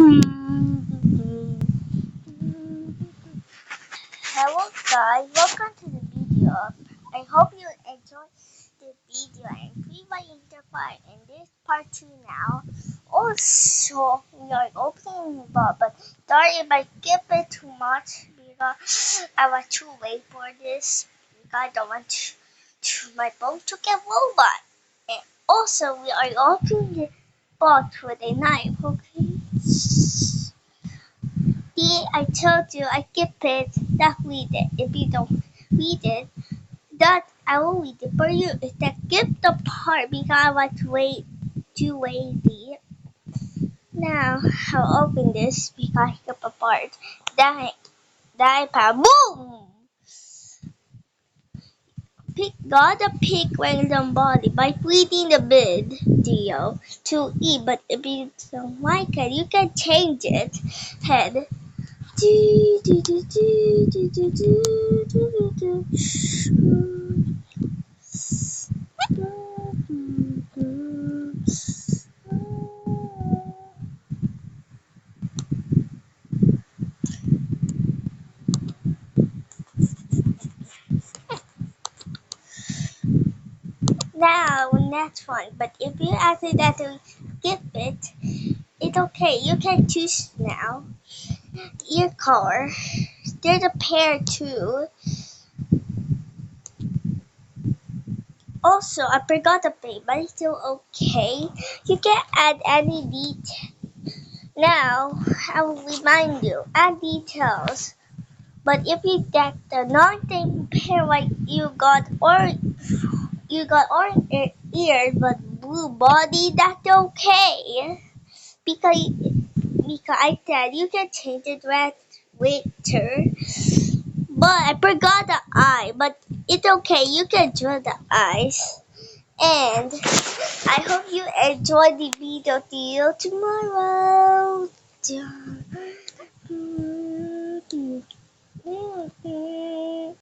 Hello guys, welcome to the video. I hope you enjoyed the video and please like and subscribe in this part 2 now. Also, we are opening the box, but sorry if I skip it too much because I was too late for this because I don't want my phone to get robot. And also, we are opening the box with a knife, okay? See, I told you I skip it. That read it. If you don't read it, that I will read it for you. It's that skip the part because I was too lazy. Now I'll open this because I skip a part. Then I found boom. Got a pick random body by reading the video to eat. But if you don't like it, you can change it. Head. Now, next one. But if you accidentally skip it, it's okay. You can choose now. Your color. There's a pair too. Also, I forgot to pay, but it's still okay. You can add any detail. Now, I will remind you, add details. But if you get the non-same pair like you got orange ears but blue body, that's okay. Because I said you can change it later. But I forgot the eye, but it's okay, you can draw the eyes. And I hope you enjoy the video. See you tomorrow.